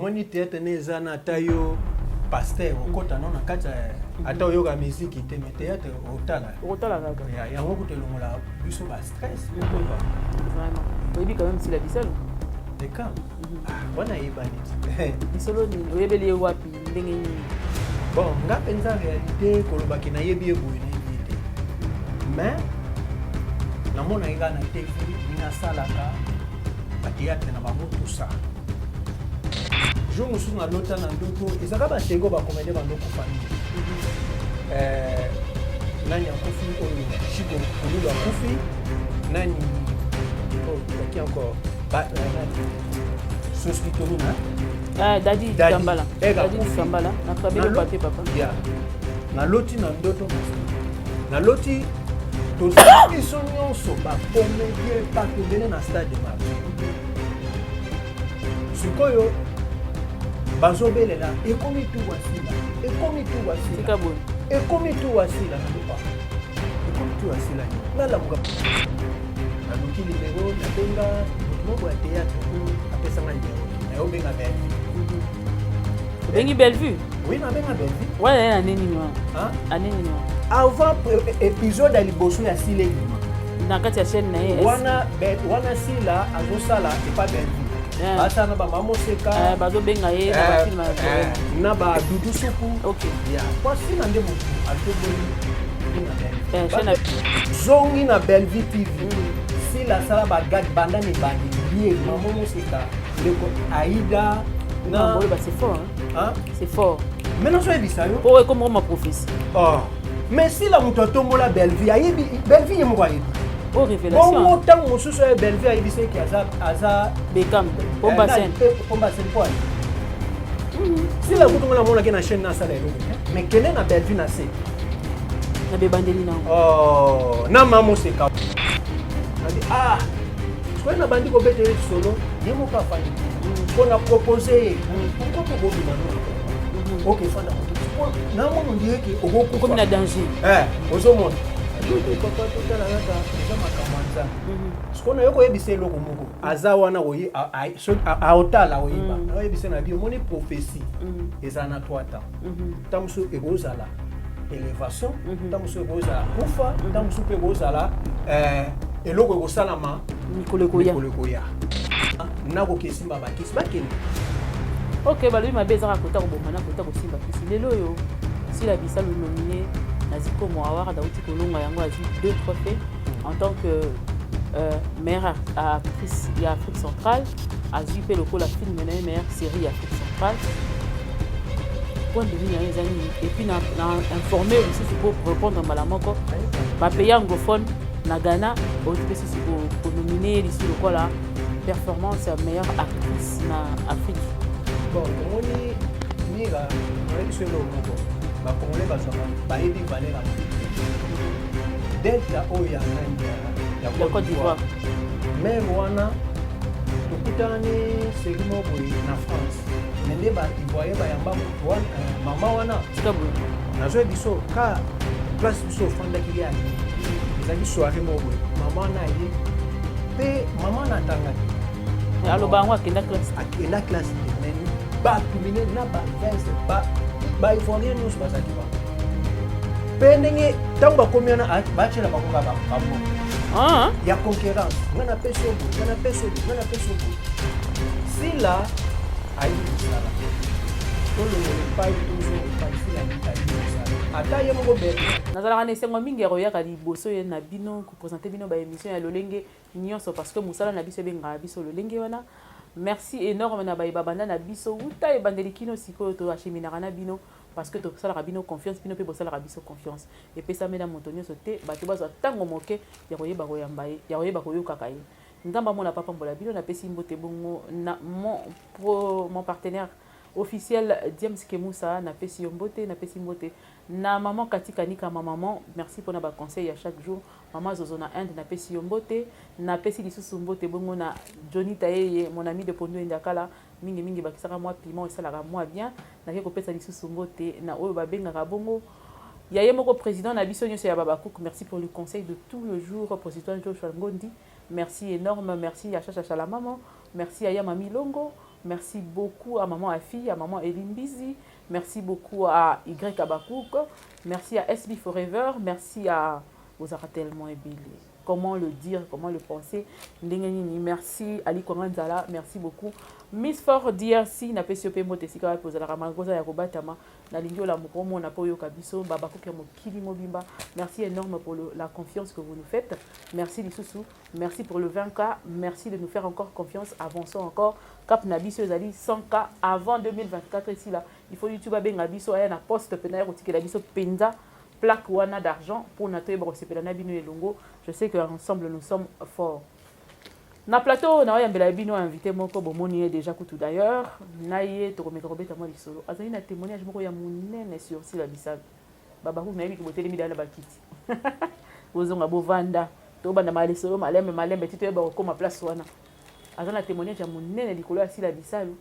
omoni théâtre nezana tayo pasteur okota non nakata ata oyoka musique te mais théâtre otala kaka yango kutelongola biso ba stress vraiment oyebi quand même si la bisalo de quand wana yebani bisolo ni oyebeli wapi ndenge nini bon nga penza réalité kolobaki na yebi eboye na yebi te mais namona nga na TV mina salaka ba théâtre na bango tout ça jour mosusu na lota na ndoko ezaka batego bakomede bandoko famille nani akufi oyo Chico Kululu akufi nani qui encore Dadi Kambala Dadi Kambala na kabelo papier papa ya na loti na ndoto na loti tozali biso nyonso bakomedie bakendele na stade de Marche sikoyo bazobelela ekomi tu wasila na lupa ekomi tu wasila nalamuka naluki libero nabenga moko ya théâtre apesanga libero nayobenga Bellevue obengi Bellevue oui nabenga Bellevue wala na nini noa anini noa avant épisode ya liboso ya sile lima na kati ya chaîne na ye wana sila azosala epa Bellevue basa na bamamoseka bazobenga ye na bafilme na badudu supu ok ya kwasi na nde motu atoboli chaîne zongi na Bellevue TV sila sala bagadi banda mibandi bien mamamoseka ndeko Aïda na c'est fort hein c'est fort maintenant so ebisa yo po comme ma prophétie mais sila moto atombola Bellevue ayebi Bellevue ye moko ayebi révélation bon tant mosusu ya Bellevue ayebisa ki aza Beckham pomba scène point sila kutongola mona ke na chaîne na sala eloko mais kene na Bellevue na se na bebandeli na na mamoseka soki na bandi kobetele solo ye moko afandi mpona propose pourquoi tokobima no ok fanda namona ondireke okomi na danger ozomona totala kaka eza makambo ya nzambe soki nayo koyebisa eloko moko aza wana aotala oyeba naoyebisa na bio omoni prophétie eza na 3 temps ntango mosusu ekozala élévation ntango mosusu ekozala kufa ntango mosusu mpe ekozala eloko ekosalama mikolo ekoya nakoki esimba bakisi bakende ok balobi mabe ezaka kota koboma na kota kosimba kisi lelo oyo sila bisalo nominé nazi komo award auti kolonga yango azwi 2 trophées en tant que meilleure actrice ya Afrique centrale azwi mpe lokola film na ye meilleure série ya Afrique centrale point de vue yango eza nini et puis na informer lisusu po répondre mbala moko bapays anglophone na Ghana auti mpe susu konomine lisusu lokola performance ya meilleure actrice na Afrique bon omoni mira oyebi so eloko moko bakongole bazwaka bayebi valeur delta oyo ya nani ya Côte d'Ivoire même wana tokutani série moko boye na France mais nde baivoirien bayamba moto wana mama wana nazoyebi biso ka place biso ofandaki ye ani ezalaki soirée moko boye mama wana aye mpe mama natangaki aloba yango akenda classe bato minene na bavese baivoirien nyonso bazalaki ba mpe ndenge ntango bakomi wana bacela bakoka babo ya concurrence nga na pesi obo nga na pesi obo sila ayebi kosala tolongolo epai tozo epai sila ayebi kosala ata ye moko bete nazalaka na esengo mingi ya koyaka liboso ye na bino kopresente bino baémission ya lolenge nyonso parce que mosala na biso ebengaka biso lolenge wana merci énorme na bayeba banda na biso uta ebandeli kino sikoyo toacheminaka na bino parce que tosalaka bino confiance bino mpe bosalaka biso confiance epesami na moto nyonso te bato bazwa ntango moke ya koyeba koyamba ye ya koyeba koyokaka ye nzambe amona papambola bino napesi mbote bongo na mon partenaire officiel James Kemusa napesi yo mbote napesi mbote na maman Katika Nika ma maman merci pour na ba conseil à chaque jour maman Zozo na Inde napesi yo mbote napesi lisusu mbote bongo na Johnny Taye mon ami de Pondo Ndakala mingi bakisaka moi piment esalaka moi bien nake kopesa lisusu mbote na oyo babengaka bongo yaye moko président na biso nyonso ya Babakouk merci pour le conseil de tout le jour président Joshua Ngondi merci énorme merci à Chacha la maman merci à Yamami Longo Merci beaucoup à maman Afi, à maman Elimbizi. Merci beaucoup à Y Abakouk. Merci à SB Forever. Merci à vous aurez tellement ébélé. Comment le dire, comment le penser. Merci Ali Kwanganzala, merci beaucoup. Miss Ford DRC, n'a pas siopé motesika pour la ramagosa ya kobatama. Na lingio la mukomo na poyo kabiso babako kia mokili mobimba. Merci énorme pour la confiance que vous nous faites. Merci Lissousou, merci pour le 20K. Merci de nous faire encore confiance. Avançons encore. Cap Nabiso Zali 100K avant 2024 ici là. Il faut YouTube benga biso aya na poste penaire otike la biso penza. Plaque wana d'argent pour notre brosepela bino elongo. Je sais qu'ensemble nous sommes forts. Na plateau na yambela bino invité moko bomoni déjà kutu d'ailleurs naye to komeka kobeta mo lisolo. Azali na témoignage moko ya munene sur Sila Bissau. Baba ku na yebi kiboteli midala bakiti. Ozonga bovanda to banda malisolo malembe tito yeba ko ma place wana. Azali na témoignage ya munene likolo ya Sila Bissau.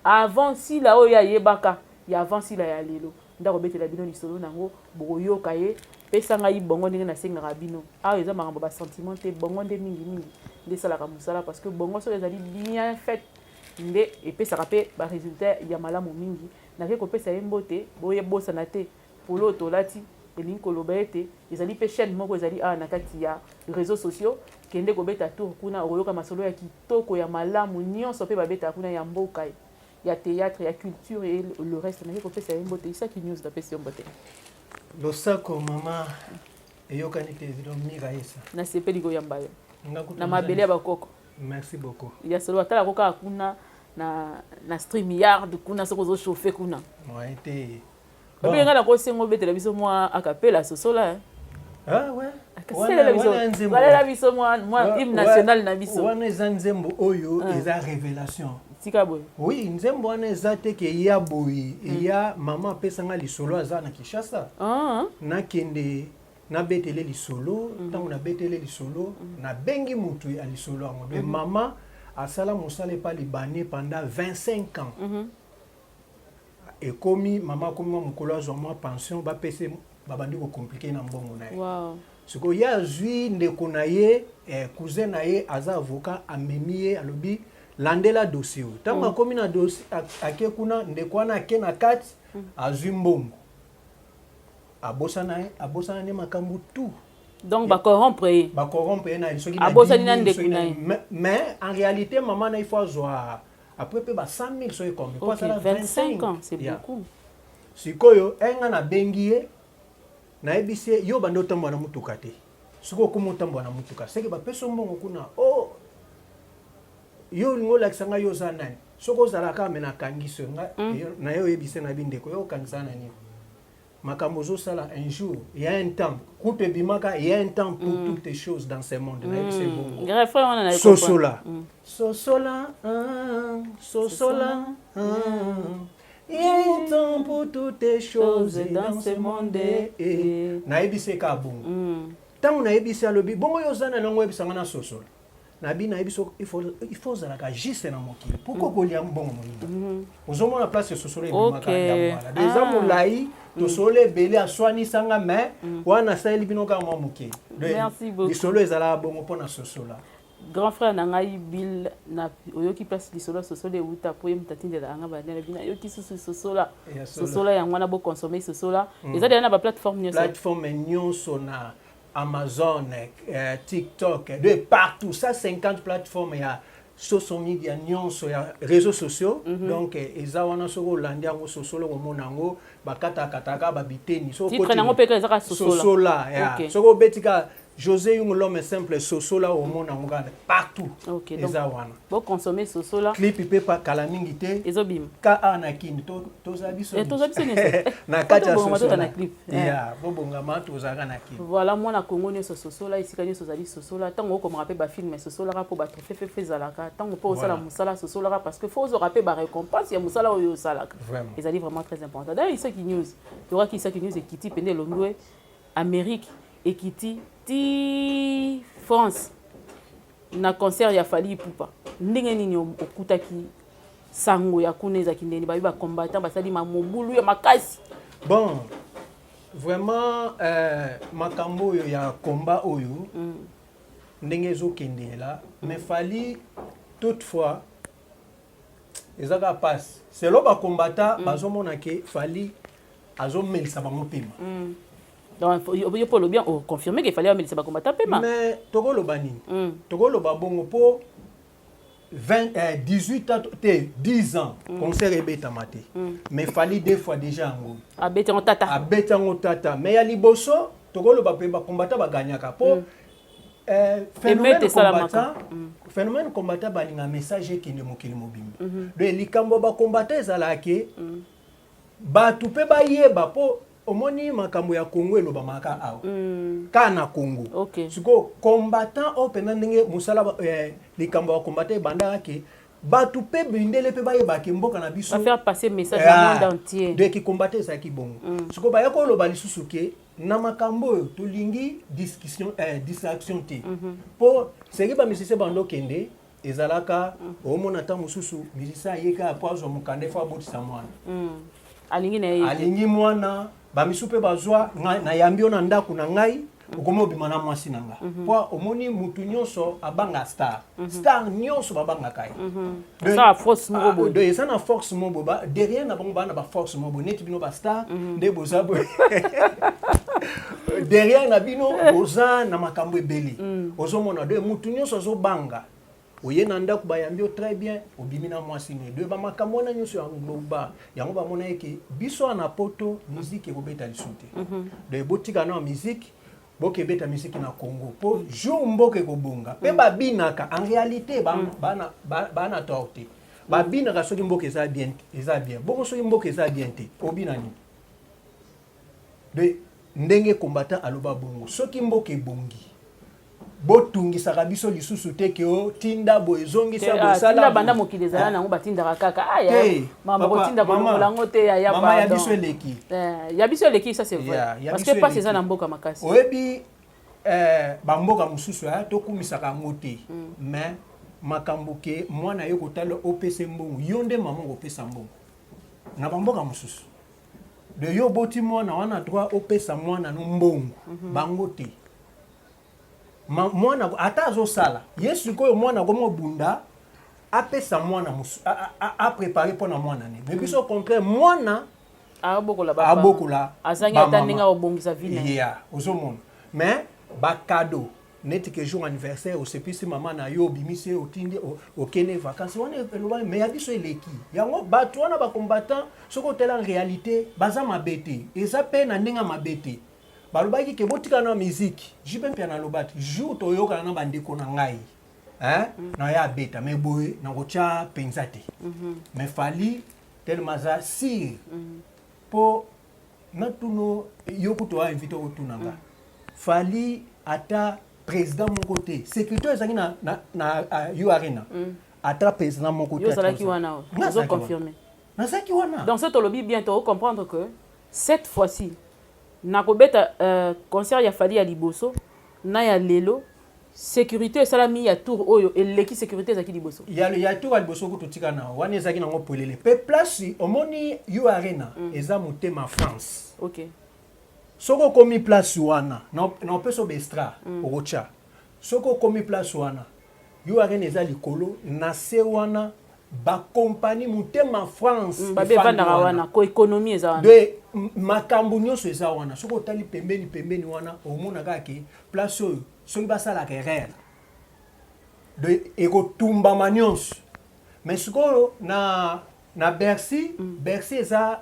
Avant Sila oya yebaka ya avant Sila ya lelo. Ndako betela bino lisolo nango boyoka ye pesa ngai bongo ndenge na senga bino eza makambo ba sentiment te bongo nde mingi nde sala ka musala parce que bongo so ezali bien fait nde epesa pe ba résultat ya malamu mingi na ke ko pesa mbote boye bosa na te polo tolati elingi koloba ete ezali pe chaîne moko ezali na kati ya réseaux sociaux kende ko beta tour kuna oyoka masolo ya kitoko ya malamu nyonso pe ba beta kuna ya mboka il y a théâtre, il y a culture et le reste. Mais il y a une beauté. C'est ça qui nous a fait une beauté. Le sac, maman, et yo kanite vidéo miraisa. Na sepe ligo yamba yo. Na mabele ba koko. Merci beaucoup. Il y a solo atala koka kuna na stream yard kuna soko zo chauffer kuna. Ouais, té. Bon. Bien ngala ko sengo betela biso moi acapella sosola. Ah ouais. Voilà la biso moi hymne national na biso. Wana zanzembo oyo eza révélation. Oui, nzembo wana eza te ke ya boyi ya mama pesanga lisolo aza na Kinshasa. Na kende na betele lisolo, tango na betele lisolo, na bengi mutu ya lisolo ango. Mais mama asala musala pa libané pendant 25 ans. Et komi mama komi mukolo azwa mwa pension ba pese babandi ko compliquer na mbongo na ye. Wow. Siko ya zui ndeko na ye cousin na ye aza avocat amemiye alobi landela dossier. Tama komi na dossier ake kuna ndeko na ke na kati azwi mbongo. Abosana ne makambu tout. Donc ba corrompre. Ba corrompre na soki na abosani na ndeko na. Mais en réalité maman na il faut avoir après pe ba 100 000 soki comme quoi ça 25 ans, c'est beaucoup. Sikoyo enga na bengiye na ebise yo bando tambo na mutuka te. Siko ko mutambo na mutuka. Seki ba peso mbongo kuna. Oh yo ngola kisanga yo za nani soko zala ka mena kangiso nga na yo yebise na bindeko yo kangisa na ni makambo zo sala un jour il y a un temps coupe bimaka il y a un temps pour toutes les choses dans ce monde na yebise bongo sosola il y a un temps pour toutes les choses dans ce monde na yebise ka bongo tango na yebise alobi bongo yo za na ngo yebisanga na sosola Nabi na ebiso il faut zalaka juste na mokili pourquoi ko liam bongo moninga ozomona la place sosole bimaka ya mala déjà molai to sole belé aswani sanga mais wana saeli binoka mo mokili merci beaucoup lisolo ezala bongo pona sosola grand frère nangai Bill na oyoki place lisolo sosole uta po mtatinde la anga bana bina yoki sosola sosola ya ngwana bo consommer sosola ezali na ba plateforme nyonso na Amazon, TikTok, de partout, ça 50 plateformes, il y a social media, réseaux sociaux, donc ils ont soko landia ngo sosolo ngo monango bakata kataka babiteni titre nango peka ezaka sosola ya soko betika José Yung l'homme simple sosola au monango partout ezawana bo consommer sosola clip pepa kala mingi te ezobim ka anakin to zabiso na kacha sosola ya bo bonga matu zaka na kin voilà moi na Congo ne sosola isika ne sozali sosola tango ko me rappelle ba film sosola ka po ba trophée fezalaka tango po sala musala sosola parce que faut se rappeler ba récompense ya musala oyo salaka ezali vraiment très important d'ailleurs ça qui news tu vois qui ça qui news et Kitty pende londwe Amérique et Kitty ti France na concert ya Fally Ipupa ndenge nini okutaki sango ya kuneza kindeni ba combattant basali mamobulu ya makasi bon vraiment makambo oyo ya combat oyo ndenge ezokendela mais Fally toutefois ezaka passe selo ba combattant bazomona ke fali azomelisa bango pema donc yo polo bien confirmer qu'il fallait amelisa ba combattant pema mais tokoloba nini tokoloba bongo po 18 ans, 10 ans, concert et bêta maté. Mais fallait deux fois déjà en gros. A bêta en tata. A bêta en tata. Mais à Liboso, Togolo va combattre va gagner à Capo. Phénomène combattant va un message qui ne moque le mobile. Le likambo va combattre zalake. Ba tu peux ba yeba po. Omoni makambo ya Congo eloba maka awa. Kana Congo. Okay. Siko combattant o penandenge musala likambo ya combattre banda ke batu pe bindele pe baye ba ke mboka na biso. Va faire passer message au monde entier. De ki combattre ça ki bongo. Siko ba yako loba lisusu ke na makambo to lingi distraction te. Po seki ba misise bando kende ezalaka omona ta mususu misisa yeka poazo mukande fa botisa mwana. Alingi mwana ba misupe bazwa na yambio na ndaku na ngai ukomo bimana mwasi nanga po omoni mutu nyonso abanga star star nyonso babanga kai ça force mobo de ça na force mobo ba derrière na bango bana ba force mobo neti bino ba star nde bozabo derrière na bino boza na makambo ebeli ozomona de mutu nyonso zo banga oye na ndaku bayambi très bien obimina mwasi ne de ba makambo na nyonso yango yango ba mona eke biso na poto musique ekobeta lisute de botika na musique boke beta musique na Congo po jour mboke kobonga pe ba binaka en réalité bana torte ba binaka soki mboke eza bien bongo soki mboke eza bien te obina ni de ndenge combattant aloba bongo soki mboke bongi botungisa biso lisusu te ke o tinda boezongisa bosala banda mokili ezala nango batindaka kaka aya mama kotinda bolango te ya mama ya biso eleki ya biso eleki ça c'est vrai parce que pas c'est na mboka makasi oyebi bamboka mususu ya tokumisaka ngo te mais makambo ke mwana yo kotala opese mbongo yo nde mama kopesa mbongo na bamboka mususu de yo boti mwana wana droit opesa mwana no mbongo bango te mwana ata azosala yesu koyo mwana komo bunda apesa mwana a préparer pour na mwana ne mais biso au contraire mwana abokola azangi atandinga obongisa vie ya ozomona mais ba cadeau neti que jour anniversaire au sepisi mama na yo bimise otindi okene vacances wana eloba mais abiso eleki yango bato wana ba combattant soko tela en réalité baza mabete eza pe na ndinga mabete balobaki ke botika na musique jibe mpia na lobati jour toyoka na bandeko na ngai na ya beta mais boye na kocha penza te mais fali tellement za sir po natuno yoko to a invité otunanga fali ata président mon côté secrétaire ezangi na yo arena ata président mon côté yo salaki wana zo confirmer na saki wana dans ce lobby bientôt comprendre que cette fois-ci nakobeta concert ya fali ya liboso na ya lelo sécurité salami ya tour oyo eleki sécurité zaki liboso ya tour ya liboso ko totika na wana ezaki nango polele pe place omoni yo arena eza motema France OK soko komi place wana na peso bestra okocha soko komi place wana yo arena eza likolo na se wana ba compagnie motema France babe vanda wana ko économie eza wana de makambo nyonso eza wana soko otali pembeni wana omona kaka place oyo soki basalaka erreur de ekotumbama nyonso mais sikoyo na Bercy eza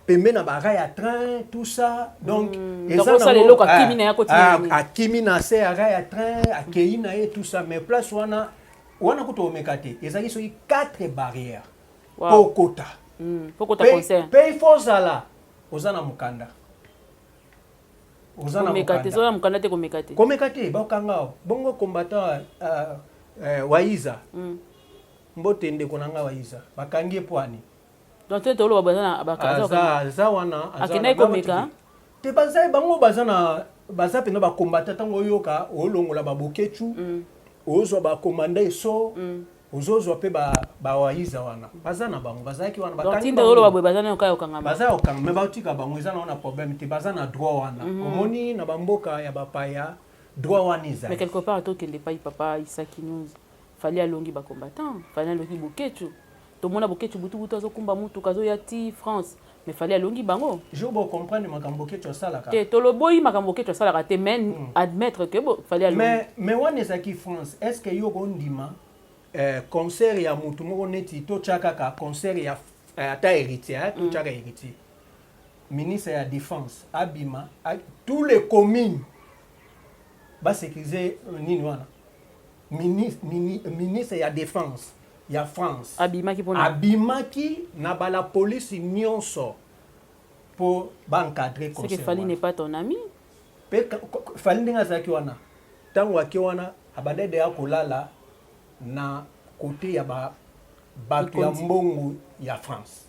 pembeni na bara ya train tout ça donc eza na akimi na se ara ya train akei na ye tout ça mais place wana kuto omeka te ezali soki 4 barrières pour kota concert pe il faut zala ozana mukanda komeka te bakanga bongo combattant Waiza mbote ndeko nanga Waiza bakangi poani donc te tolo bazana bakaza za wana akina komeka te bazai bango baza pena ba combattant tango yoka olongola babokechu ozo ba commander so ozo pe ba Waiza wana bazana bango bazaki wana bakangi donc tolo babwe bazana yoka yokanga baza okanga me bautika bango ezana wana problème te bazana droit wana omoni na bamboka ya bapaya droit wana iza mais quelque part to kende pa papa Isaki News fallait alongi ba combattant fallait alongi bokechu tout le monde a beaucoup de butu azo kumba mutu kazo yati France mais fallait alongi bango je veux comprendre makambo ke tu sala ka te to lo boyi makambo ke tu sala ka te men admettre que bon fallait alongi mais wana ezaki France est-ce que yo kondima concert ya mutu moko neti to chaka ka concert ya ata héritier to chaka héritier ministre ya défense abima tous les communes ba sécuriser nini wana ministre ya défense ya France abimaki na bala police nyonso pour encadrer concert. C'est que Fali n'est pas ton ami. Fali ndinga zaki wana tango waki wana abadede ya kolala na côté ya batu ya mbongo ya France.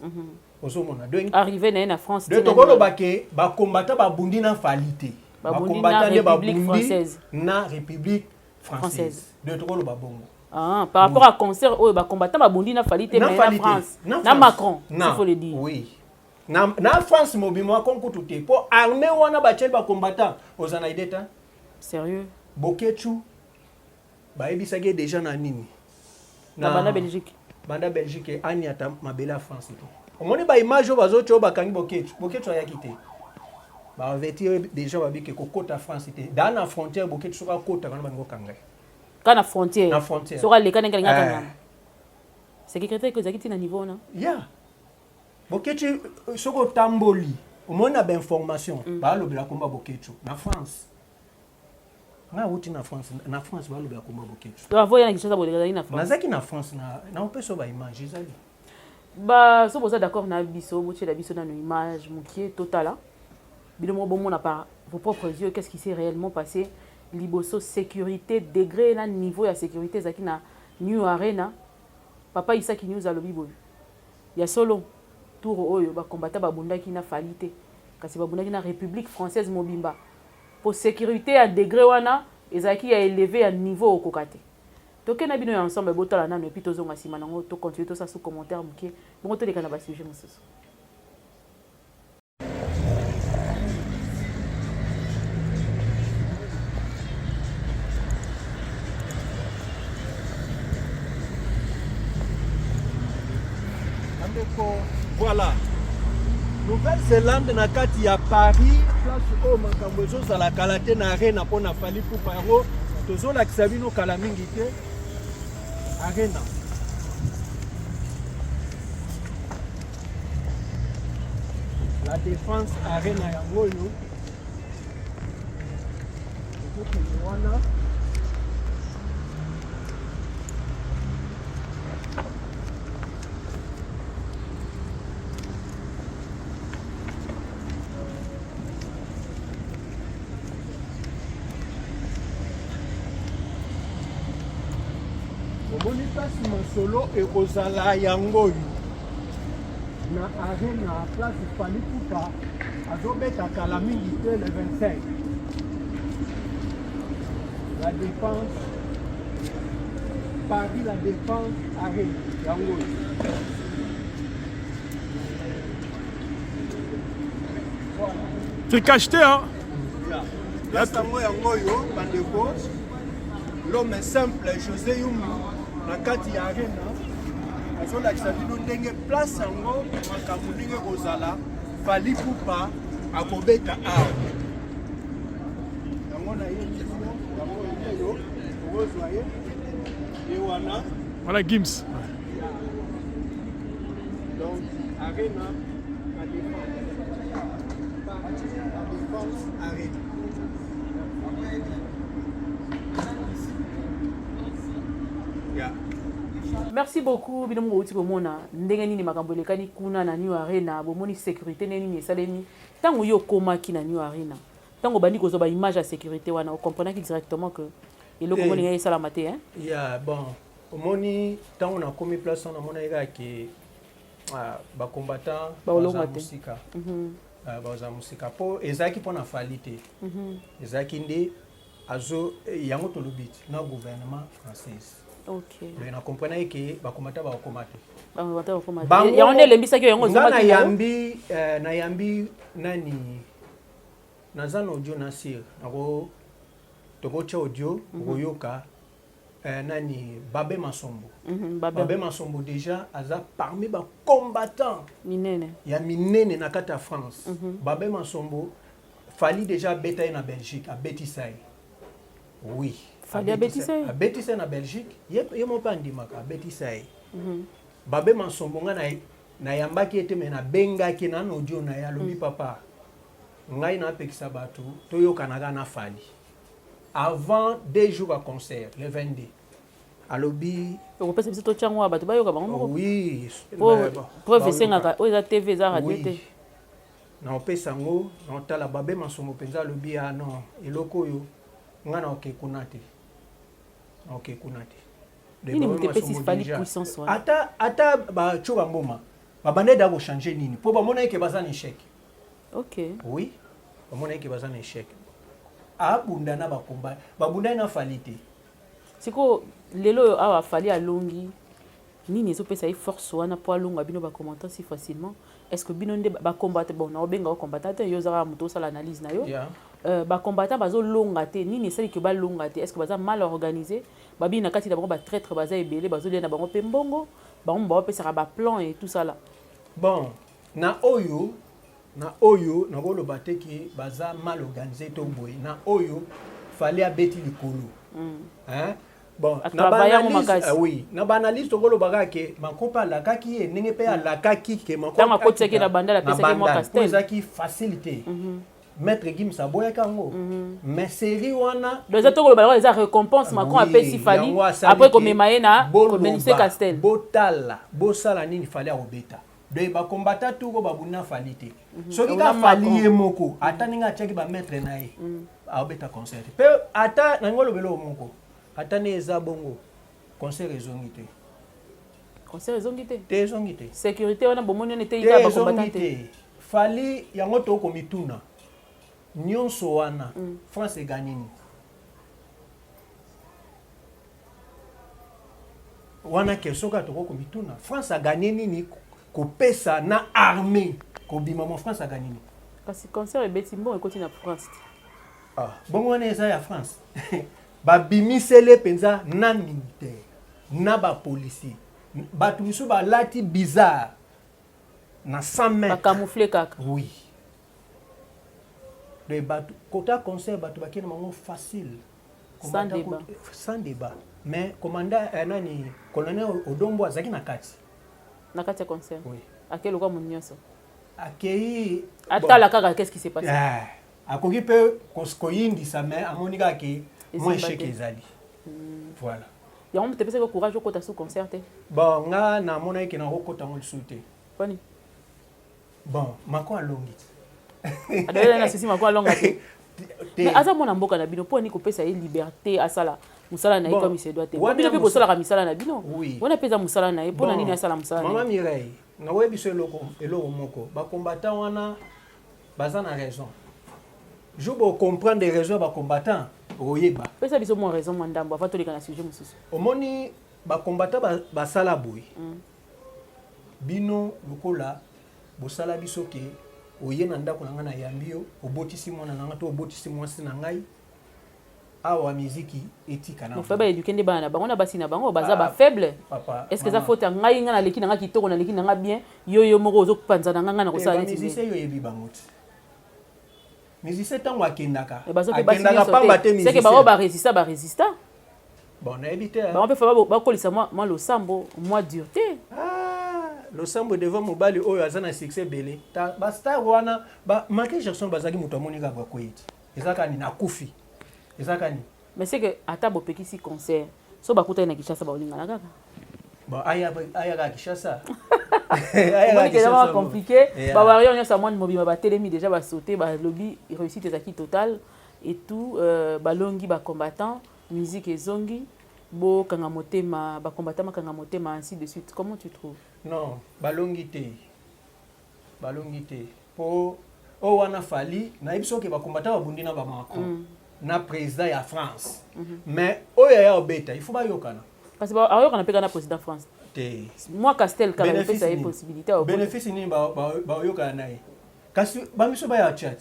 Osomona donc arrivé na France de tokolo bake ba combattant ba bundi na Falité ba combattant de ba bundi na République française de tokolo ba bongo. Ah, par rapport à concert oh ba combattant ba bundi na Falité mais na France na Macron il faut le dire. Oui. Na France mobimo konko tuté pour armée wana ba tchel ba combattant ozana ideta sérieux Bokechu ba ebisage déjà na nini na banda Belgique aniata mabela France to omoni ba image bazo cho ba kangi Bokechu ayaki te ba vetir déjà ba bike kokota France te dans la frontière Bokechu soka kota kana bango kanga kana frontière soka le kana ngana c'est que crété que zakiti na niveau na yeah Bokechu soko tamboli omoni na ba information ba lobela komba Bokechu na France na wuti na France ba lobela komba Bokechu to avoya na kishasa boleka na France nazaki na France na opeso ba image ezali ba so boza d'accord na biso botie la biso na no image mukie totala bilomo bomona par vos propres yeux qu'est-ce qui s'est réellement passé liboso sécurité degré na niveau ya sécurité zaki na New Arena papa Isaki news alobi boyo ya solo tour oyo ba combattant ba bundaki na Falité kasi ba bundaki na République française mobimba pour sécurité à degré wana ezaki a élevé à niveau okokate toke na bino ensemble botala nano et puis tozonga sima nango to continuer to ça sous commentaire mukie bongo to leka na ba sujet mosusu voilà Nouvelle-Zélande na kati ya Paris place o makambo zo la kalate na arena pona fali pour paro tozo la kisabino kala mingi te arena la défense arena ya ngoyo wana Bonitasi masolo ekozala yango na arena place Fali Pupa azobeta kala mingi te le 25 la défense Paris la défense arena yango tu cacheté hein là tango yango yo bandeko l'homme simple José Yumbu na kati ya arena azolakisa bino ndenge place yango makambo ndenge kozala Fali Pupa akobeta awa yango na ye yango yo ozwa ye wana voilà Gims donc arena la défense arena merci beaucoup bino mo uti komona ndenge nini makambo lekani kuna na New Arena bomoni sécurité nini esalemi tango yo komaki na New Arena tango bandi kozo ba image ya sécurité wana o comprendre directement que eloko moni ngai sala maté hein ya bon omoni tango na komi place on amona ega ke ba combattant ba musika ba musika po ezaki pona Falité ezaki nde azo yango to lobit na gouvernement français. OK. Mais na comprendre que ba komata ba komate. Ba komata ba komate. Ya onde lembisa ki yango zoma ki. Na yambi nani nazana audio na sir. Ako toko cha audio goyoka nani Babé Masombo. Babé Masombo déjà aza parmi ba combattants minene ya minene na kata France. Babé Masombo fali déjà beta na Belgique a Betisay. Oui. Fali a Betisay. A Betisay na Belgique. Ye mo pa ndimaka a Betisay. Babé Masombo nga na yambaki ete me na bengaki na audio na ya lobi papa. Ngai na pekisa batu toyoka na fali. Avant 2 jours à concert, le 22. À l'obby. Vous pensez que c'est tout le temps? Oui. Professeur, vous avez TV, vous avez radio. Non, Pessango, non, t'as la babé, ma somme, pensa l'obby, ah non, et loko yo, ngana ok kunate. Ok kunate. Il ne peut pas si fali puissance. Ata, ba, choba mboma. Ba bande d'abo changer nini. Pour ba mona que bazan échec. Ok. Oui. Ba mona que bazan échec. Abunda na bakomba babunda na falite siko lelo awa fali alongi nini ezopesa ye force wana po alonga bino bakommentant si facilement est-ce que bino nde bakombatant bon na obenga bakombatant te yo zaka moto osala analyse na yo bakombatant bazolonga te nini esali ke balonga te est-ce que baza mal organisé babi na kati na bango batraître baza ebele bazolia na bango mpe mbongo bango bapesaka baplan et tout ça là bon na oyo na koloba te ki baza mal organisé to boy na oyo fallait abeti likolo hein bon na banalise oui na banalise to koloba ke makopa la kaki ndenge pe la kaki ke makopa tama koti ke na banda la pesa ke mo castel ezaki facilité maître Gim Saboya kango mais série wana les autres koloba les récompense makon apesi fali après comme maena comme lycée castel botala bosala nini fallait obeta de ba combattant tout ko babuna falite soki ka fali moko ata ninga cheki ba maître na ye a obeta concert pe ata nangolo belo moko ata ne eza bongo concert ezongite te ezongite sécurité wana bomoni on était ika ba combattant fali yango to ko mituna nyonso wana France eganini wana kesoka to ko mituna France a gagné nini kopesa na armée kobima mo France a gagné kasi concert ebeti mbo ekoti na France bongo wana eza ya France babimisele penza na militaire na ba policier batu miso balati bizarre na 100 mètres camouflé kaka oui de batu kota concert batu bakena mango facile sans débat mais commandant nani colonel Odombo azaki na kati ya concert. Oui. À quel endroit mon nyonso? Akei atala kaka qu'est-ce qui s'est passé? Akoki pe koskoyindi sa mais amonika ke moi échec ezali. Voilà. Ya on te pesa ko courage ko ta sous concert. Bon nga na mona ke na kokota ngol souté. Bani. Bon, mako alongi. Adela na sisi mako alonga te. Mais aza mona mboka na bino po ni ko pesa ye liberté asala. Musala na ye comme il se doit te. Bino pe bosala ka misala na bino. Wana pesa musala na ye pona nini asala musala. Maman Mireille, na webi so eloko moko. Ba combattant wana baza na raison. Je peux comprendre des raisons ba combattant oyeba. Pesa biso mo raison mandambo avant to leka na sujet mususu. Omoni ba combattant ba sala boy. Bino lokola bosala biso ke oye na ndako na ngana yambio obotisi mwana na ngato obotisi mwasi na ngai awa miziki etika na fa ba éduquer ndi bana bango na basi na bango baza ba faible est-ce que ça faut ngai ngana leki na ngaki kitoko na leki na nga bien yo moko ozokupanza na ngana ko sala ti miziki yo yebi bangoti miziki tango akendaka pamba te miziki c'est que ba résista bon na ebité ba on peut fa ba kolisa moi lo sambo moi dureté le sambo devant mobali oyo azana succès belé ta ba star wana ba Michael Jackson bazaki muto monika ba koyiti ezaka ni na kufi ezaka ni mais c'est que ata bopekisi concert so bakuta na Kinshasa ba olinga na kaka bon aya ka Kinshasa aya ka compliqué ba warion nyosa mwana mobima ba telemi déjà ba sauter ba lobby réussite ezaki total et tout ba longi ba combattant musique ezongi bo kanga motema ba combattant makanga motema ainsi de suite comment tu trouves? Non, balongi te po o wana fali na ibiso ke ba combattant ba bundi na ba Macron na président ya France mais oyo ya obeta il faut ba yokana parce que ba yokana pe kana président France te moi Castel quand même ça possibilité bénéfice ni ba yokana nae kasi ba miso ba ya chat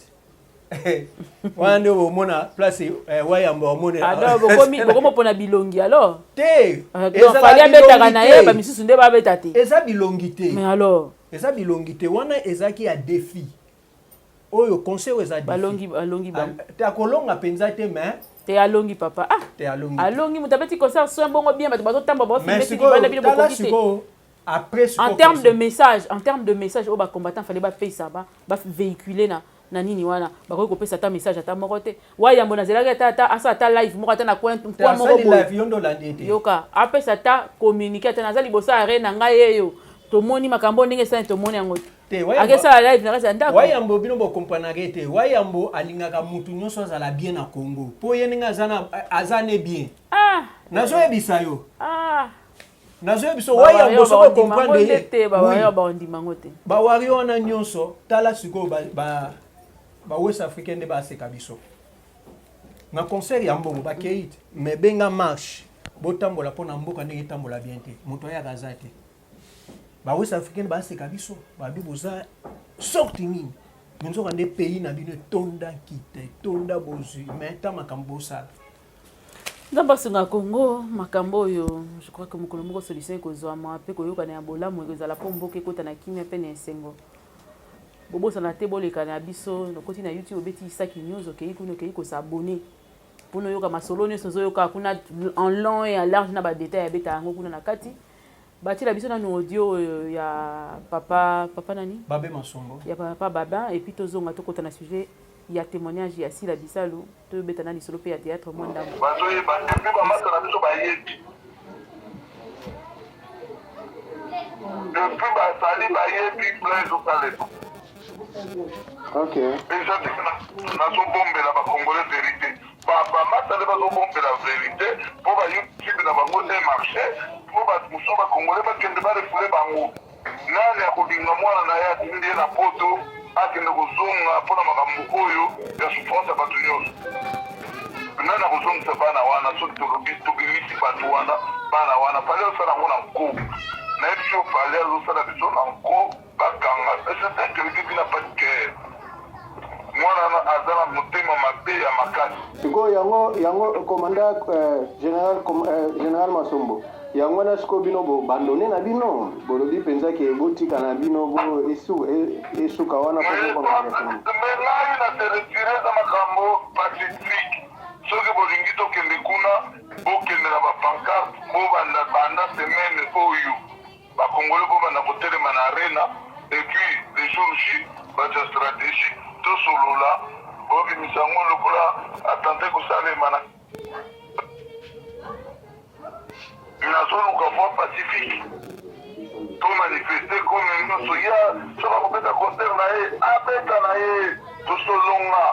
Wande omona place wayamba omona. Alors bokomo pona bilongi alors. Te. Fallait abetaka na ye ba misusu nde ba beta te. Eza bilongi te. Mais alors. Eza bilongi te wana ezaki ya défi. Oyo conseil eza défi. Alongi ba. Te akolonga penza te mais te alongi papa. Ah. Te alongi. Alongi mutabeti concert so mbongo bien bato tamba ba filmer ti bana bino bokokite. Après en termes de message au combattant fallait ba payer ça ba véhiculer na nini wana bakoki kopesa ta message ata moko te wayambo nazelaki ata live moko ata na coin moko boye yoka apesa ta communiquer ata naza liboso ya re na ngai yeyo tomoni makambo ndenge esali tomoni yango te akesala live na kati ya ndako wayambo bino bokomprenake te wayambo alingaka mutu nyonso azala bien na Congo mpo ye ndenge aza ne bien nazoyebisa yo nazoyebiso wayambo soko comprendre ye bawandimango te bawari wana nyonso tala sikoyo ba West Africain nde baseka biso na concert ya mbongo bakei te mais benga marche botambola mpona mboka ndenge etambola bien te moto ayaka aza te ba West Africain baseka biso babi boza sorti nini nzoka nde pays na bino etonda kite etonda bozwi mais ta makambo bosala Ndabasunga Congo makambo oyo je crois que mokolo moko solution ekozwama mpe koyokana ya bolamu ekozala mpo mboka ekota na kimia mpe na esengo bobosana te bolekana biso nakoti na YouTube obeti Isaki News okei kuna okei kosabone mpona oyoka masolo nyonso ozoyoka kuna en long et en large na badetail abeta yango kuna na kati batila biso nanu audio ya papa nani Babe Masombo ya papa Baba et puis tozonga tokota na sujet ya témoignage ya Sila Bisalo toyobeta na lisolo mpe ya théâtre mwa ndambo bazoyeba epe bamasana biso bayebi depuis basali bayebi plan ezosalema eza te nazobombela bacongolais vérité bamasale bazobombela vérité mpo bayoutube na bango te marché mpo mosusu bacongolais bakende barefule bango nani akolinga mwana na ye atindi ye na poto akende kozonga mpona makambo oyo ya souffrance ya bato nyonso nani akozongisa bana wana soki tobimisi bato wana bana wana pale osala yango na nko nayebi so pale azosala biso na nko bakanga esetekeleki bina pas de cœur mwana aza na motema mabe ya makasi sikoyo yango commandant général Masombo yango na siko bino bo bandone na bino bolobi penza ke botika na bino bo esuka wana po mais ngai na se retire za makambo pacifique soki bolingi tokende kuna bokende na bapancarte bobanda semaine oyo bakongole bobanda kotelema na arena et puis les jours J batia stratégie tosolola bobimisa yango lokola atente kosalema na nazoluka fois pacifique to manifester comme nyonso ya soki akobeta concert na ye abeta na ye tosolonga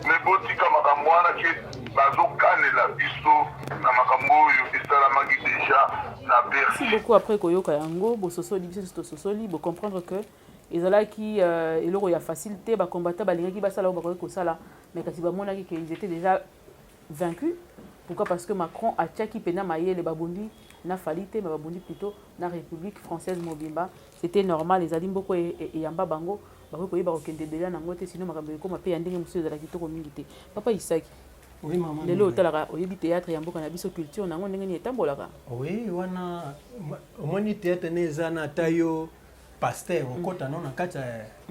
me botika makambo wana ke bazokanela biso na makambo oyo esalamaki deja na Bercy. Merci beaucoup après koyoka yango bososoli biso tososoli bo comprendre que ezalaki eloko ya facilité bacombattants balingaki basala oyo bakoki kosala mais kasi bamonaki qu'ils étaient déjà vaincus. Pourquoi? Parce que Macron a tchaki pena mayele babondi na falite mais babondi plutôt na République française mobimba. C'était normal les alimboko et yamba bango bakoki koyeba kokende delia nango te sinon makambo ekoma pe ya ndenge mosusu ezala kitoko mingi te. Papa Isaki. Oui maman. Lelo otalaka oyebi théâtre ya mboka na biso culture nango ndenge ni etambolaka. Oui wana omoni théâtre neza na tayo pasteur okota non na kati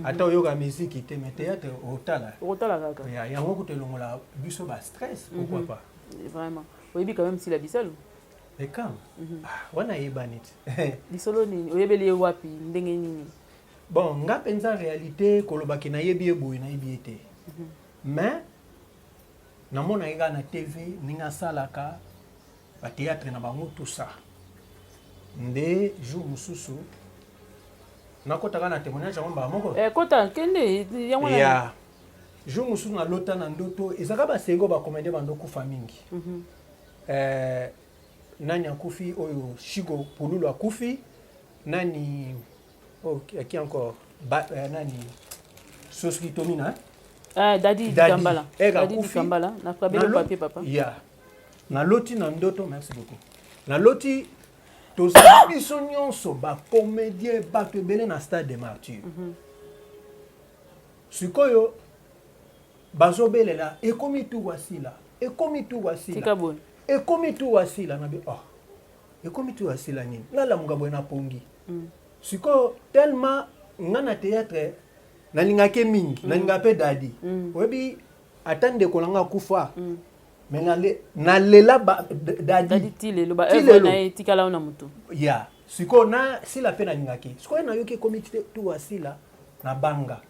ata oyoka musique te mais théâtre otala kaka. Ya yango kutelongola biso ba stress pourquoi pas. Vraiment. Oyebi quand même Sila Bisalo. Mais quand wana yebanit. Lisolo ni oyebeli wapi ndenge nini. Bon, nga penza réalité kolobaki na yebi eboy na yebi ete. Mais namona ega na TV ninga salaka ba théâtre na bango tout ça. Nde jour mususu nakotaka na témoignage ngomba moko. Kota kende yango na. Ya. Jour mususu na lota na ndoto ezaka ba sengo ba comédien bandoko famingi. Nani akufi oyo Shigo Pululu akufi nani qui encore nani Sosli Tomina Dadi Kambala Dadi Kambala na kabelo papier papa ya na loti na ndoto merci beaucoup na loti toza biso nyonso ba comédien ba tebele na stade de martyr sikoyo bazobelela ekomi tu wasila tika boy ekomi tu wasila na bi ekomi tu wasila nini nalamuka boye na pongi siko tellement nga na théâtre nalingake mingi nalinga pe dadi oyebi ata ndeko nanga kufa mais nalela dadi tilelo ba œuvre na ye tikala na mutu ya siko na sila pe nalingake siko nayoki ekomi tu wasila na banga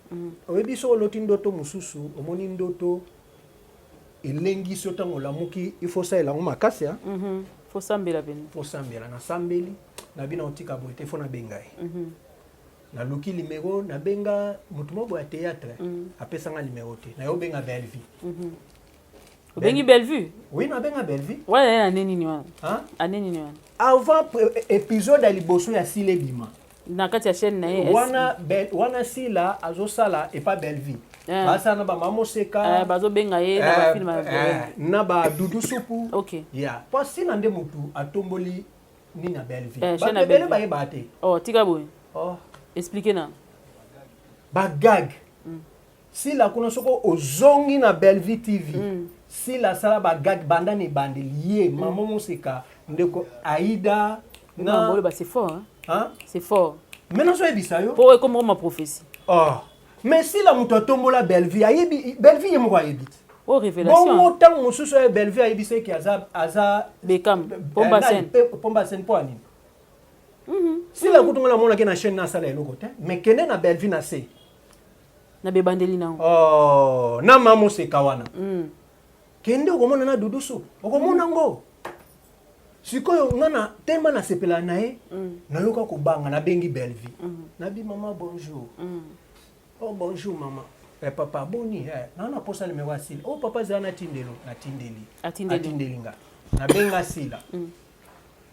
oyebi so oloti ndoto mosusu omoni ndoto elengi so ntango olamuki il faut saelango makasi faut sambela pene faut sambela na sambeli na bina otika boye te fo na benga ye naluki numéro nabenga motu moko ya théâtre apesanga numéro te na yo benga Bellevue obengi Bellevue oui nabenga Bellevue wala ye aneni wana aneni wana avant épisode ya liboso ya sila ebima na kati ya chaîne na ye wana sila azosala epa Bellevue basala na bamamoseka bazobenga ye na bafilme na badudu supu ok ya po sila nde motu atomboli nini ya Bellevue bato ebele bayeba te tika boye explique na bagag sila kuna soko ozongi na Bellevue TV sila sala bagag banda ni bandeli ye mamamoseka ndeko Aïda na bolo ba c'est fort c'est fort maintenant so ebisa yo pour comme ma prophétie mais si la moto tombola Bellevue ayebi Bellevue ye moko ayebi révélation bon temps mosusu ya Bellevue ayebi se ki aza Beckham pomba sen po anini si la kutunga la mona ke na chaîne na sala eloko te mais kene na Bellevue na se na bebandeli na na mamo se kawana kende okomona na dudusu okomona ngo sikoyo ngana tema na sepela na ye nayoka kobanga na bengi Bellevue nabi mama bonjour bonjour maman papa boni nana posa numéro ya sila papa zala natindeli nga nabenga sila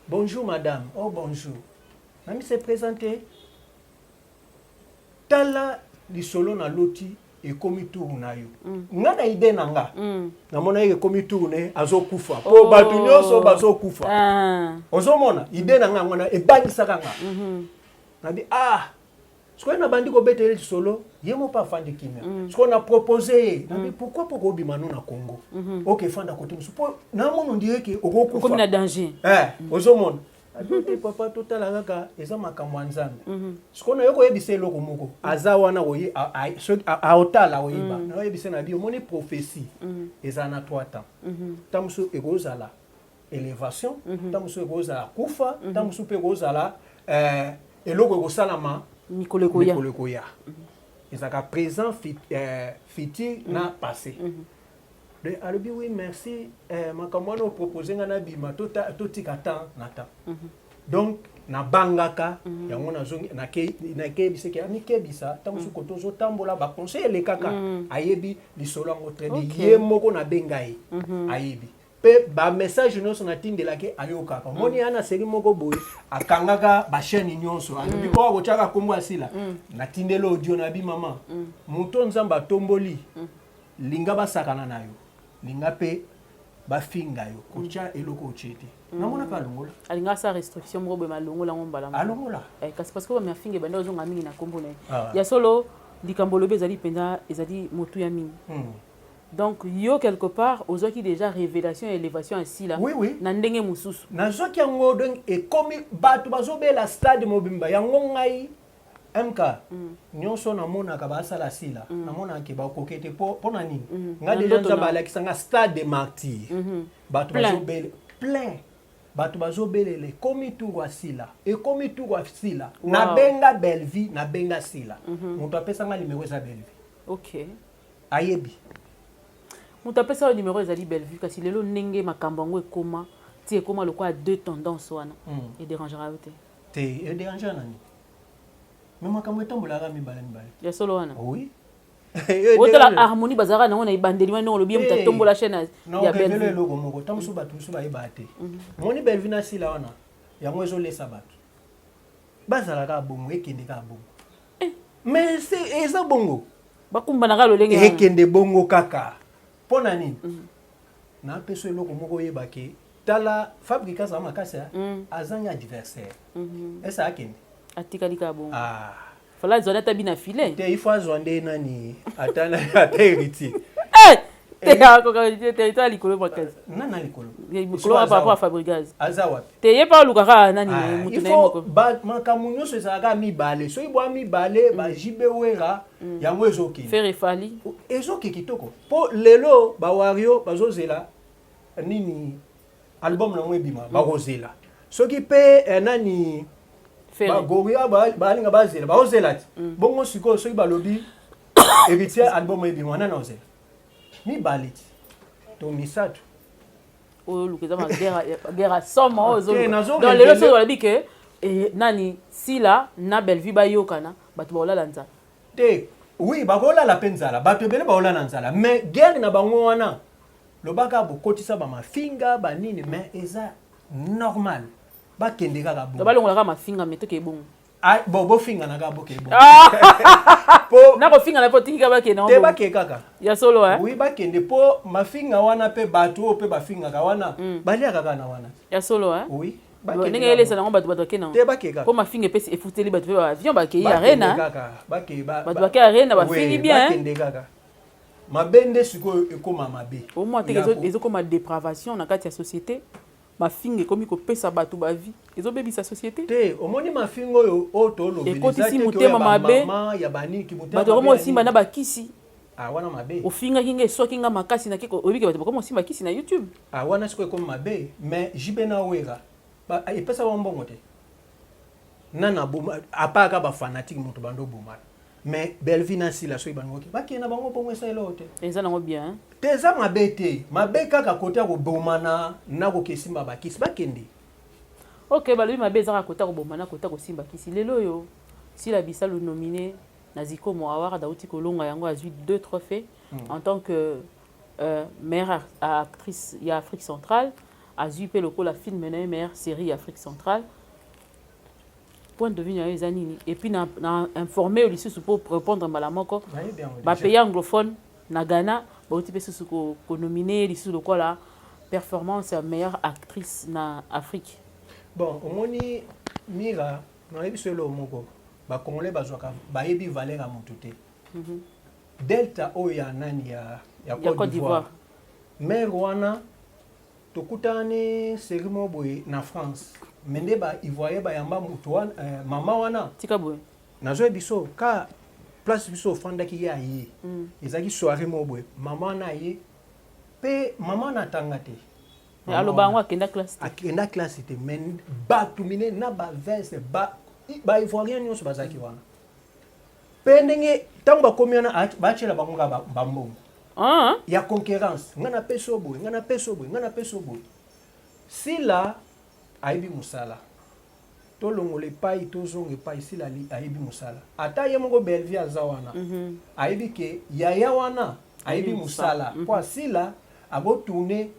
bonjour madame bonjour nami se présenter tala lisolo na loti ekomi tour na yo nga na ide na nga namona ye ekomi tour ne azokufa po bato nyonso bazokufa ozomona ide na nga ngwana ebangisaka nga nabi sikoyo na bandi kobetele lisolo ye mo pa fandi kimia sikoyo na proposé nabi pourquoi poko obima no na Congo ok fanda kote mosu po namono ndiyeke okokufa okomi na danger ozomona te papa totala kaka eza makambo ya Nzambe sikoyo na yo koyebisa eloko moko aza wana aotala oyeba na oyebisa na bi omoni prophétie eza na 3 temps ntango mosusu ekozala élévation ntango mosusu ekozala kufa ntango mosusu mpe ekozala eloko ekosalama mikolo ekoya ezalaka présent futur na passé alobi oui merci makambo wana opropose nga na bima totika temps na temps donc nabangaka yango nazongi nakeyebisaki amikebisa ntango soki tozotambola baconseil elekaka ayebi lisolo yango très bien ye moko nabenga ye ayebi mpe bamessage nyonso natindelaki ayokaka moni ana seri moko boye akangaka bachaîne nyonso alobi po akotiaka kombo ya sila natindeli audio na bi mama moto Nzambe atomboli linga basakana na yo linga mpe bafinga yo kotia eloko otie te namona mpe alongola alinga sa restriction moko boye malongola ngo mbala alongola kasi parce que bamiafinga ebanda ozonga mingi na kombo na ye ya solo likambo lobi ezali mpenza ezali motu ya mingi donc yo quelque part ozwaki déjà révélation et élévation ainsi là na ndenge mosusu nazwaki yango donc ekomi bato bazobela stade mobimba yango ngai MK nyonso namonaka basala sila namonaka bakoke te mpo na nini nga déjà Nzambe alakisanga stade de martyr bato bazobele plein bato bazobelele ekomi tour wa sila ekomi tour wa sila nabenga Bellevue nabenga sila moto apesanga numéro eza Bellevue ok ayebi moto apesa yo numéro ezali Bellevue kasi lelo ndenge makambo yango ekoma ti ekoma lokola deux tendances wana edérangera yo te edérangera nani mais makambo etambolaka mibale ya solo wana oui otala harmonie bazalaka nango na ebandeli wana ndenge olobi ye moto atombola chaîne ya Bellevue eloko moko ntango mosusu bato mosusu bayeba te moni Bellevue na sila wana yango ezolesa bato bazalaka bongo ekendeka bongo mais eza bongo bakumbanaka lolenge ekende bongo kaka mpo na nini napeso eloko moko oyebake tala fabrika azala makasi azangi adversaire esa akende atikali ka bongo fala azwanda ata bina file te ifo azwa nde nani ata héritier territoire likolo makasi nana likolo likolo par rapport à Fabregas aza wapi te ye pa lukaka nani mutu il na ye moko faut makambo nyonso ezalaka mibale soki bwa mibale bajibe wera yango ezokende faire efali ezoke kitoko mpo lelo bawario bazozela nini album nango ebima bakozela soki mpe nani bagoria balinga bazela baozela ti bongo sikoyo soki balobi héritier album ebima nana ozela mibale ti to misato oyo luka eza guerre soma oyo ezoluka lelo soki balobi ke nani sila na Bellevue bayokana bato baolala nzala te oui bakolala mpe nzala bato ebele baolala nzala mais guerre na bango wana lobaka bokotisa bamafinga banini mais eza normal bakende kaka bongo balongolaka mafinga me toke ebongo bon bofinga na kaka boke ebongo na kofinga na po tikika bakende te bake kaka ya solo oui bakende po mafinga wana mpe bato oyo mpe bafingaka wana baliaka kaka na wana ya solo oui ndenge elesa nango bato bakende nango te bake kaka po mafinga epesi efuteli bato mpe baavion bakei arena bato bakei arena bafingi bien bakende kaka mabe nde sikoyo ekoma mabe au moins te ezokoma dépravation na kati ya société mafinga ekomi kopesa bato bavi ezobebisa société te omoni mafinga oyo tolobeli ekotisi motema mabe bato okomi osimba na bakisi wana mabe ofingaki nga eswaki nga makasi na kiko oyebike bato bakomi osimba kisi na YouTube wana sikoyo ekomi mabe mais jibe na wera epesa bambongo te nana apaka bafanatique moto bando bomala mais Bellevue na sila soki bangoki bakena bango mpongo esalelo te eza nango bien te eza mabe te mabe kaka kote ya kobomana na kokesimba bakisi bakende ok balobi mabe ezaka kota kobomana kota kosimba kisi lelo oyo sila bisalo nominé na Zikomo Award dauti kolonga yango azwi 2 trophées en tant que meilleure actrice ya Afrique centrale azwi pe lokola film meilleure série Afrique centrale point de vue les anini et puis na informer lisusu pour répondre malamoko ba pays anglophone na Ghana ba uti pe susu ko nominer lisusu lokola performance meilleure actrice na Afrique bon omoni mira na yebi selo moko ba congolais bazwaka ba yebi valeur mutu te delta oyo ya nani ya Côte d'Ivoire mais wana tokutane serimo boye na France mende ba ivoye ba yamba mutu wana mama wana tika boye nazo biso ka place biso fandaki ya ye ezaki soirée mo boye mama na ye pe mama na tanga te aloba ngo akenda classe te men ba tumine na ba veste ba ivoirien nyonso bazaki wana pe ndenge tango bakomi na bachela bango ka bambongo ya concurrence ngana peso boye ngana peso boye sila aibi musala tolongola epai tozonga epai sila aibi musala ata ye moko Bellevue aza wana aibi ke yaya wana aibi musala po sila abotourne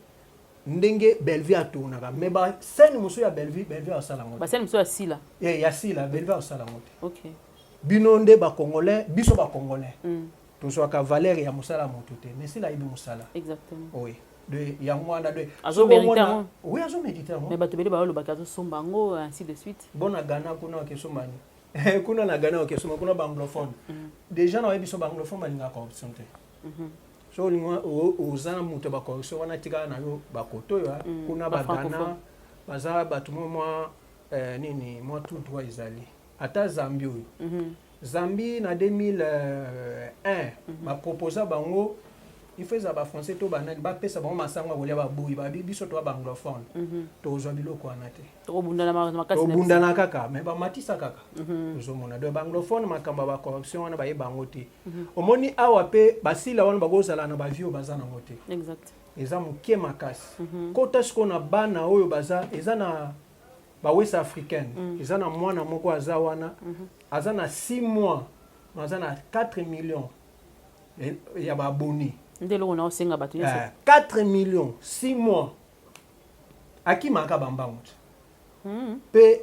ndenge Bellevue atournaka mais bascène mosusu ya Bellevue asala ngo bascène mosusu ya sila ya sila Bellevue asala ngo te ok bino nde bakongolais biso bakongolais tozwaka valeur ya musala moto te mais sila aibi musala exactement oui de yangwana de azomérita oui azomérita mais bato bele balobaka azosomba ngo ainsi de suite bona Ghana kuna okesombani kuna na Ghana okesomba kuna banglophone déjà na biso banglophone balinga corruption te so lingwa ozana muto ba corruption wana tika na yo bakoto yo kuna ba Ghana baza bato mwa nini mwa tout droit ezali ata Zambie oyo Zambie na 2001 ba proposa bango il faut ça ba français to banani ba pesa bango masanga kolia ba boyi ba biso to ba anglophone to zwa biloko wana te to bundana makasi to bundana kaka mais ba matisa kaka zo mona de ba anglophone makamba ba corruption wana ba ye bango te omoni awa pe basila wana bagozala na ba vio bazana ngote exact eza mukie makasi kota siko na bana oyo baza eza na ba West Africaine eza na mwana moko aza wana aza na 6 mois aza na 4 millions ya ba abonnés ndelo na osenga bato yeso 4 millions 6 mois akimaka bambango pe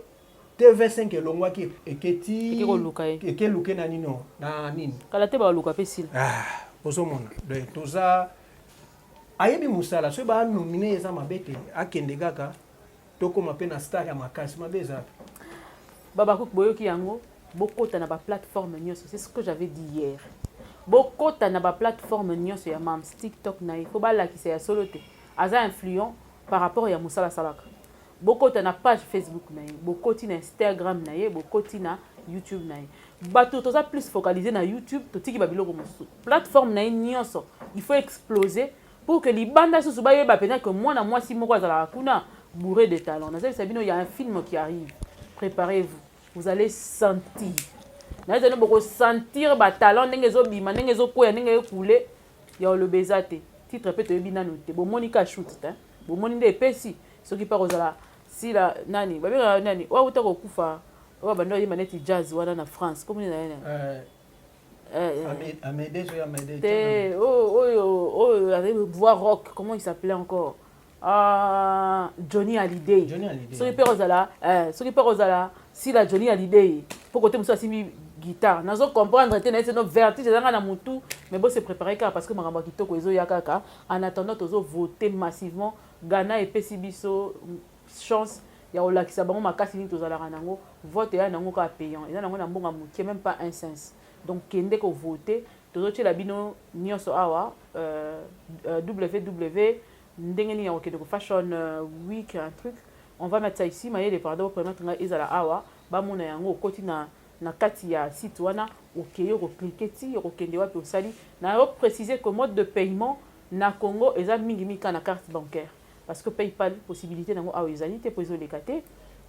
TV5 elongwaki eketi ekeluke na nino na nini kala te baluka pe sila ozomona de toza ayebi musala so ba nominer eza mabete akende kaka tokoma pe na star ya makasi mabeza baba ko boyoki yango bokota na ba plateforme nyonso c'est ce que j'avais dit hier bokota na baplateforme nyonso ya mams TikTok na ye fo balakisa ya solo te aza influent par rapport ya mosala asalaka. Bokota na page Facebook na ye, bokoti na Instagram na ye, bokoti na YouTube na ye. Bato toza plus focalisé na YouTube, totiki babiloko mosusu. Plateforme na ye nyonso, il faut exploser pour que libanda susu ba yeba pena que moi na mwasi moko azala kuna bourré de talent. Naza sabino, il y a un film qui arrive. Préparez-vous. Vous allez sentir. Naza no boko sentir ba talent ndenge zo bima, ndenge zo koya, ndenge koule ya le bezate. Titre peut te bina noté. Bo Monica shoot hein. Bo moninde epesi soki pa kozala si la nani babira nani wa utako kufa wa bando yima neti jazz wana na France comme ni na Amédée avec voix rock, comment il s'appelait encore? Johnny Hallyday. Soki pa kozala si la Johnny Hallyday pour côté muso asimi guitare nazo comprendre te na c'est no vertige ezanga na mutu mais bon c'est préparé car parce que makambo kitoko ezo ya kaka en attendant tozo voter massivement Ghana epesi biso chance ya olakisa bango makasi ni tozalaka nango vote ya nango ka payant eza nango na mbonga mukie même pas un cent donc kende ko voter tozo tshela bino nyonso awa www ndenge ni ya okende ko fashion week un truc on va mettre ça ici mais les pardon pour mettre ezala awa ba mona yango okoti na kati ya site wana okeye ko cliquer ti okende wapi osali na préciser que mode de paiement na Congo eza mingi mika na carte bancaire parce que PayPal possibilité nango a ezali te pozo lekate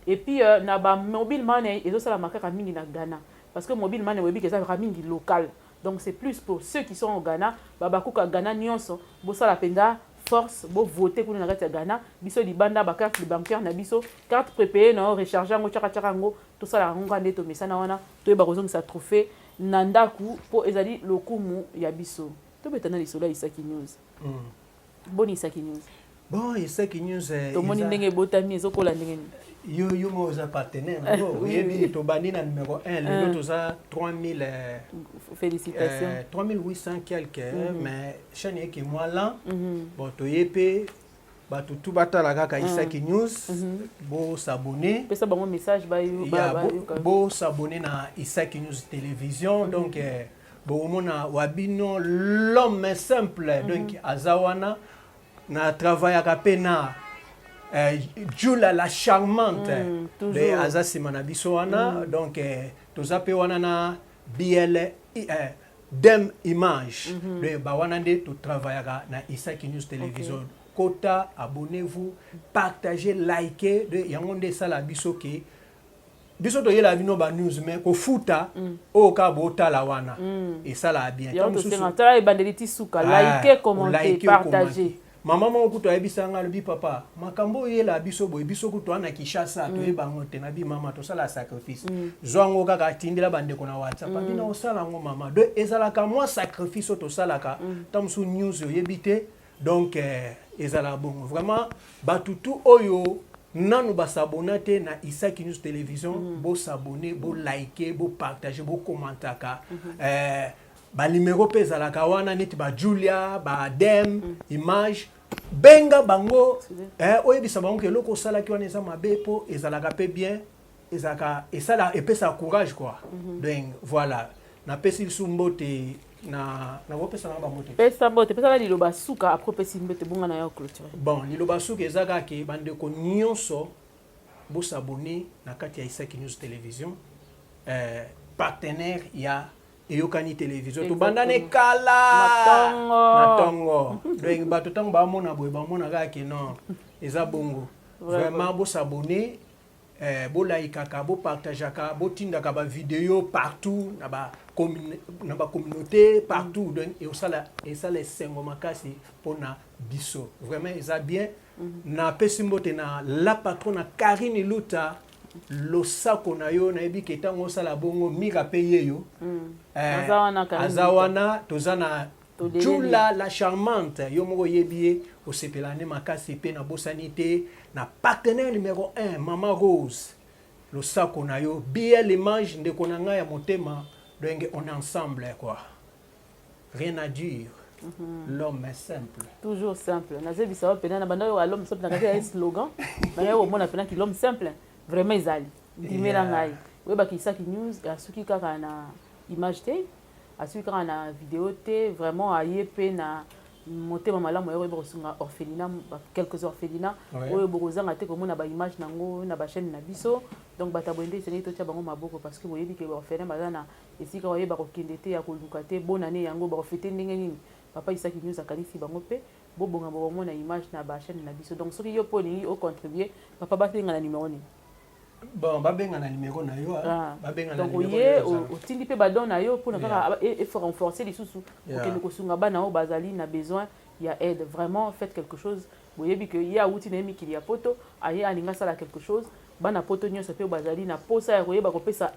et puis na ba mobile money ezo sala makaka mingi na Ghana parce que mobile money webi eza mingi local donc c'est plus pour ceux qui sont au Ghana ba kuka Ghana nyonso bo sala penda force bo voter kuna na kati ya Ghana biso libanda ba carte bancaire na biso carte prépayée na recharger ngo chaka ngo to sala ngo ande to mesana wana to ba kozongi sa trophée na ndaku po ezali lokumu ya biso to betana lisolo Isaki News boni Isaki News. Bon, Isaki News to moni ndenge botami ezokola ndenge yo mo za partenaire no yebi to banina numéro 1 le to za 3000 félicitations 3800 quelques mais chaque qui moi là bon to yepé ba tout batala kaka Isaki News bo s'abonner pesa bango message ba bo s'abonner na Isaki News télévision donc bon mona wabino l'homme simple donc azawana na travail à pena Jula la charmante de azasima na biso wana donc tozape wana na BL dem image de ba wana nde to travail na Isaki News télévision kota abonnez-vous partagez likez de yango nde sala biso ke biso to yela bino ba news mais ko futa o ka bota la wana et ça la bien donc c'est ngata e bandeliti suka liker commenter partager mama mo kuto ayebisanga lobi papa makambo yela biso boy biso kuto ana Kishasa to ebango te na bi mama to sala sacrifice zwango kaka tindela bandeko na WhatsApp bina osala ngo mama de ezala ka moi sacrifice to sala ka tamsu news yebite donc ezala bon vraiment batutu oyo nanu ba s'abonner na Isaki News télévision bo s'abonner bo liker bo partager bo commenter ka ba numéro pesa la kawana neti ba Julia ba Dem image benga bango oyebisa bango ke loko sala ki wana eza mabe po ezalaka pe bien ezaka esala epesa courage quoi donc voilà na pesi sumbote na wopesa na ba mote pesa mbote pesa la liloba suka après pesi mbote bonga na yo clôture bon liloba suka ezaka ke bande ko nyonso bo s'abonner na kati ya Isaki News télévision partenaire ya Eyokani télévision to bandane kala na tongo donc bato tango ba mona boy ba mona ka ke non eza bongo vraiment bo s'abonner bo like ka bo partager ka bo tinda ka ba vidéo partout na ba communauté partout donc et ça les sengo makasi pona biso vraiment eza bien na pesimbote na la patronne Karine Luta lo sako na yo na ebi ketango sala bongo mika paye yo azawana tozana Jula la charmante yo moko yebie o sepelane makasi pe na bosanité na partenaire numéro 1 Mama Rose lo sako na yo bien l'image ndeko na nga ya motema donc on est ensemble quoi rien à dire l'homme est simple toujours simple na zebi sawa pena na banda yo l'homme simple na kati slogan na yo mona pena ki l'homme simple vraiment ezali dimela ngai weba ki Isaki News ya suki kaka na image te asui kaka na vidéo te vraiment aye pe na motema malamu oyo bokosunga orphelinat quelques orphelinats oyo bokozanga te komona baimage nango na bachaîne na biso donc bato boyende esengi totia bango maboko parce que boyebi ke baorphelin baza na esika oyeba kokende te ya koluka te bonne année yango bakofete ndenge nini papa Isaac News akanisi bango mpe bobonga bokomona image na bachaîne na biso donc soki yo mpo olingi ocontribue papa batenga na numéro nini bon babenga na numéro na yo babenga na numéro donc oye otindi mpe badon na yo mpona kaka renforcer lisusu okende kosunga bana oyo bazali na besoin ya aide vraiment faites quelque chose boyebi ke ye awuti na ye mikili ya poto aye alinga asala quelque chose bana poto nyonso mpe bazali na posa ya koyeba kopesa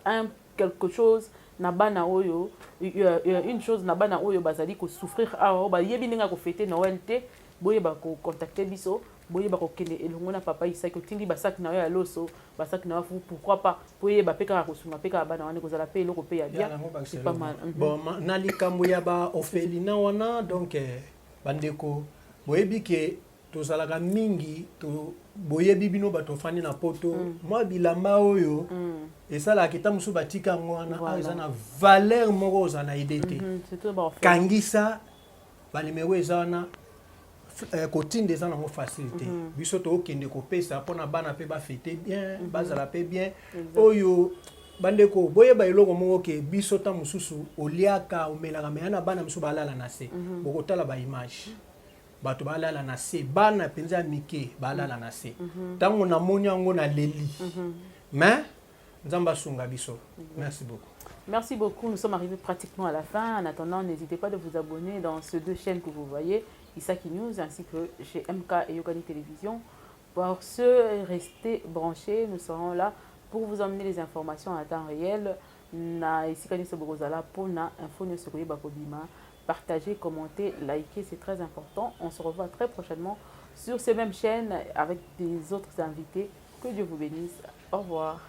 quelque chose na bana oyo une chose na bana oyo bazali kosouffrir awa bayebi ndenge ya kofete Noël te boyeba kocontacte biso boyeba kokende elongo na papa Isaac otindi basaki na yo ya loso basaki na yo pourquoi pas boyeba pe kaka kosunga pe kaka bana wana kozala pe eloko pe ya bien c'est pas mal bon na likambo ya ba orphelinat wana donc bandeko boyebi ke tozalaka mingi to boyebi bino bato fani na poto mwa bilamba oyo esalaka kita mosusu batika yango wana eza na valeur moko oza na ide te kangisa banimero eza wana kotinda eza nango facilité biso tookende kopesa mpona bana mpe bafete bien bazala mpe bien oyo bandeko boyeba eloko moko ke biso ta mosusu oliaka omelaka meya na bana mosusu balala na se bokotala baimage bato balala na se bana mpenza ya mike balala na se ntango namoni yango na leli mais nzambe asunga biso merci beaucoup. Merci beaucoup, nous sommes arrivés pratiquement à la fin. En attendant, n'hésitez pas de vous abonner dans ces deux chaînes que vous voyez, Isaac News ainsi que chez MK et Yokani Télévision. Pour ceux restés branchés, nous serons là pour vous emmener les informations en temps réel. Na Isikani Soborozala pour na info ne serait bakobima. Partagez, commentez, likez, c'est très important. On se revoit très prochainement sur ces mêmes chaînes avec des autres invités. Que Dieu vous bénisse. Au revoir.